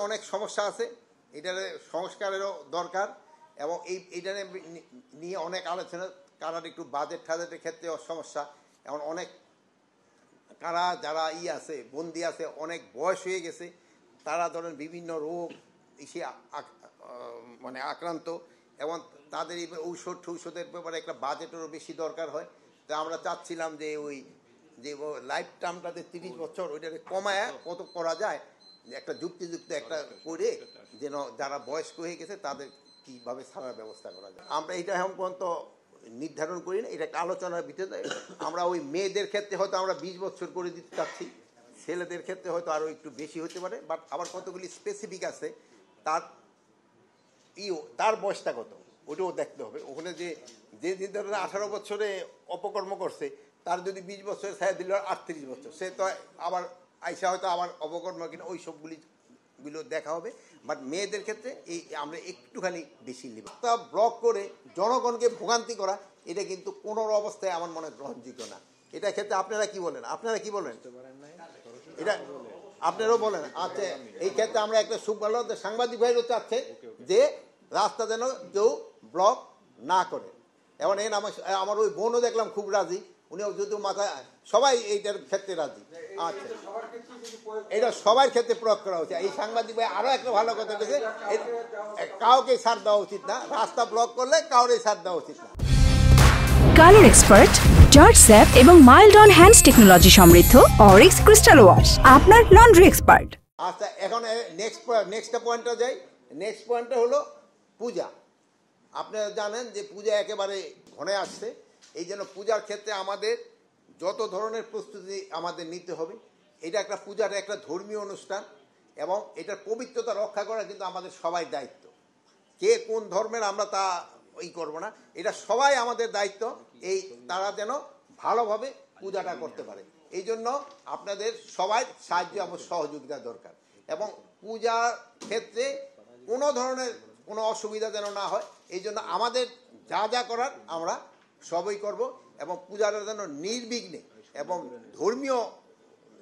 অনেক সমস্যা আছে, এটার সংস্কারেরও দরকার এবং এইটা নিয়ে অনেক আলোচনা। কারার একটু বাজেট টাজেটের ক্ষেত্রে সমস্যা, এমন অনেক কারা যারা আছে বন্দি আছে, অনেক বয়স হয়ে গেছে, তারা ধরেন বিভিন্ন রোগ এসে মানে আক্রান্ত, এবং তাদের ঔষধের ব্যাপারে একটা বাজেটেরও বেশি দরকার হয়। তো আমরা চাচ্ছিলাম যে ওই যে লাইফ টার্মটাতে 30 বছর ওইটাকে কমায় কত করা যায়, একটা যুক্তিযুক্ত একটা করে যেন যারা বয়স্ক হয়ে গেছে তাদের কীভাবে ছাড়ার ব্যবস্থা করা যায়। আমরা এটা এখন পর্যন্ত নির্ধারণ করি না, এটা একটা আলোচনার ভিতরে। আমরা ওই মেয়েদের ক্ষেত্রে হয়তো আমরা 20 বছর করে দিতে চাচ্ছি, ছেলেদের ক্ষেত্রে হয়তো আরও একটু বেশি হতে পারে, বাট আবার কতগুলি স্পেসিফিক আছে তার বয়সটা কত ওটাও দেখতে হবে। ওখানে যে ধরেন 18 বছরে অপকর্ম করছে, তার যদি 20 বছর ছায়া দিল 38 বছর, সে তো আবার আইসা হয়তো আবার অপকর্ম কিনা ওই সবগুলো দেখা হবে। বাট মেয়েদের ক্ষেত্রে আমরা একটুখানি বেশি লিব। তা ব্লক করে জনগণকে ভোগান্তি করা, এটা কিন্তু কোনো অবস্থায় আমার মনে গ্রহণযোগ্য না। এটা ক্ষেত্রে আপনারা কি বলেন? এটা আপনারাও বলেন। আচ্ছা, এই ক্ষেত্রে আমরা একটা ভালো সাংবাদিক ভাইরও চাচ্ছে যে রাস্তা যেন কেউ ব্লক না করে। এবং আমার ওই বোনও দেখলাম খুব রাজি, উনিও যদি মাথায় সবাই এইটার ক্ষেত্রে রাজি। আচ্ছা, এটা সবার ক্ষেত্রে প্রয়োগ করা উচিত। এই সাংবাদিক ভাই আরো একটা ভালো কথা বলেছে, কাউকে ছাড় দেওয়া উচিত না, রাস্তা ব্লক করলে কাউকে ছাড় দেওয়া উচিত না। কালার এক্সপার্ট, জর্জ স্যাপ এবং মাইল্ড অন হ্যান্ডস টেকনোলজি সমৃদ্ধ অরিক্স ক্রিস্টাল ওয়াশ আপনার লন্ড্রি এক্সপার্ট। আচ্ছা, এখন নেক্সট পয়েন্টটা যাই। নেক্সট পয়েন্টটা হলো পূজা। আপনারা জানেন যে পূজা একেবারে ঘনে আসছে, এই জন্য পূজার ক্ষেত্রে আমাদের যত ধরনের প্রস্তুতি আমাদের নিতে হবে। এটা একটা পূজার একটা ধর্মীয় অনুষ্ঠান এবং এটার পবিত্রতা রক্ষা করা কিন্তু আমাদের সবাই দায়িত্ব। কে কোন ধর্মের আমরা তা করবো না, এটা সবাই আমাদের দায়িত্ব, তারা যেন ভালোভাবে পূজাটা করতে পারে। এই জন্য আপনাদের সবাই সাহায্য এবং সহযোগিতা দরকার, এবং পূজার ক্ষেত্রে কোনো ধরনের কোনো অসুবিধা যেন না হয়, এই জন্য আমাদের যা যা করার আমরা সবই করব, এবং পূজাটা যেন নির্বিঘ্নে এবং ধর্মীয়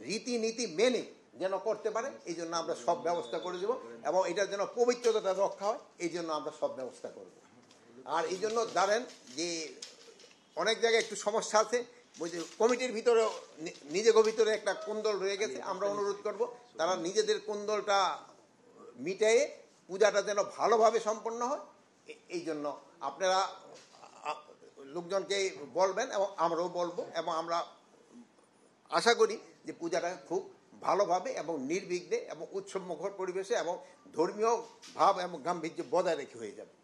রীতিনীতি মেনে যেন করতে পারে, এই জন্য আমরা সব ব্যবস্থা করে দেব, এবং এটার যেন পবিত্রতা রক্ষা হয়, এই জন্য আমরা সব ব্যবস্থা করব। আর এই জন্য জানেন যে অনেক জায়গায় একটু সমস্যা আছে, কমিটির ভিতরে নিজেদের ভিতরে একটা কোন্দল রয়ে গেছে। আমরা অনুরোধ করব তারা নিজেদের কোন্দলটা মিটিয়ে পূজাটা যেন ভালোভাবে সম্পন্ন হয়, এই জন্য আপনারা লোকজনকে বলবেন এবং আমরাও বলবো, এবং আমরা আশা করি যে পূজাটা খুব ভালোভাবে এবং নির্বিঘ্নে এবং উৎসবমুখর পরিবেশে এবং ধর্মীয় ভাব এবং গাম্ভীর্য বজায় রেখে হয়ে যাবে।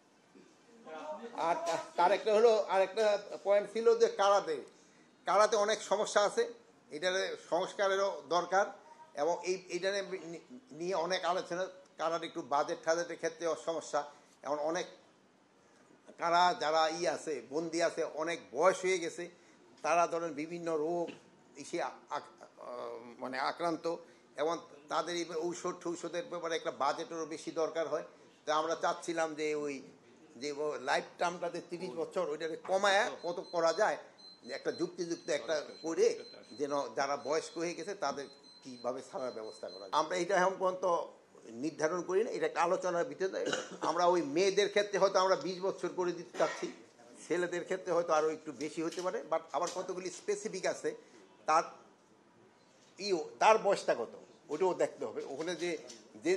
আর তার একটা হলো আরেকটা পয়েন্ট ছিল যে কারাতে অনেক সমস্যা আছে, এটার সংস্কারেরও দরকার এবং এইটা নিয়ে অনেক আলোচনা। কারার একটু বাজেট টাজেটের ক্ষেত্রে সমস্যা, এমন অনেক কারা যারা আছে বন্দি আছে, অনেক বয়স হয়ে গেছে, তারা ধরেন বিভিন্ন রোগ এসে মানে আক্রান্ত, এবং তাদের ঔষধের ব্যাপারে একটা বাজেটেরও বেশি দরকার হয়। তো আমরা চাচ্ছিলাম যে ওই যে লাইফ টার্মটাতে 30 বছর ওইটাকে কমায় কত করা যায়, একটা যুক্তিযুক্ত একটা করে যেন যারা বয়স্ক হয়ে গেছে তাদের কীভাবে ছাড়ার ব্যবস্থা করা যায়। আমরা এটা এখন পর্যন্ত নির্ধারণ করি না, এটা একটা আলোচনার ভিতরে। আমরা ওই মেয়েদের ক্ষেত্রে হয়তো আমরা 20 বছর করে দিতে চাচ্ছি, ছেলেদের ক্ষেত্রে হয়তো আরও একটু বেশি হতে পারে, বাট আবার কতগুলি স্পেসিফিক আছে তার বয়সটা কত ওটাও দেখতে হবে। ওখানে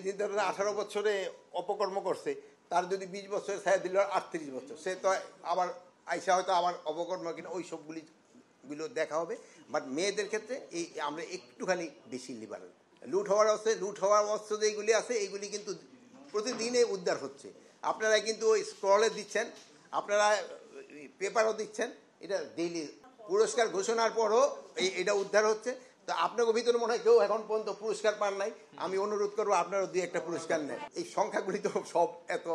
যে ধরেন 18 বছরে অপকর্ম করছে, তার যদি 20 বছর ছায়া দিল 38 বছর, সে তো আবার আইসা হয়তো আবার অপকর্ম কিনা ওই সবগুলো দেখা হবে। বাট মেয়েদের ক্ষেত্রে আমরা একটুখানি বেশি লিবারেল। লুট হওয়ার অস্ত্র যেগুলি আছে এইগুলি কিন্তু প্রতিদিনে উদ্ধার হচ্ছে। আপনারা কিন্তু ওই স্ক্রলে দিচ্ছেন, আপনারা পেপারও দিচ্ছেন, এটা ডেইলি পুরস্কার ঘোষণার পরও এটা উদ্ধার হচ্ছে। তো আপনাদের ভিতরে মনে হয় কেউ এখন পর্যন্ত পুরস্কার পান নাই, আমি অনুরোধ করবো আপনারা 2-1টা পুরস্কার নেন। এই সংখ্যাগুলি তো সব এত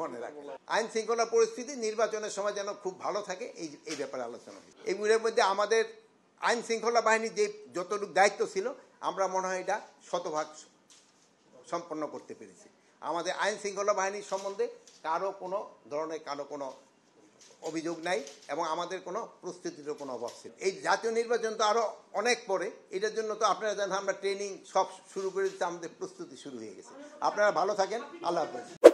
মনে রাখেন। আইন শৃঙ্খলা পরিস্থিতি নির্বাচনের সময় যেন খুব ভালো থাকে, এই ব্যাপারে আলোচনা হয়। এইগুলোর মধ্যে আমাদের আইন শৃঙ্খলা বাহিনীর যে যতটুকু দায়িত্ব ছিল আমরা মনে হয় এটা শতভাগ সম্পন্ন করতে পেরেছি। আমাদের আইন শৃঙ্খলা বাহিনীর সম্বন্ধে কারো কোনো ধরনের কোনো অভিযোগ নাই এবং আমাদের কোনো প্রস্তুতিরও কোনো অভাব ছিল। এই জাতীয় নির্বাচন তো আরও অনেক পরে, এটার জন্য তো আপনারা জানেন আমরা ট্রেনিং সব শুরু করে দিতে আমাদের প্রস্তুতি শুরু হয়ে গেছে। আপনারা ভালো থাকেন, আল্লাহ হাফেজ।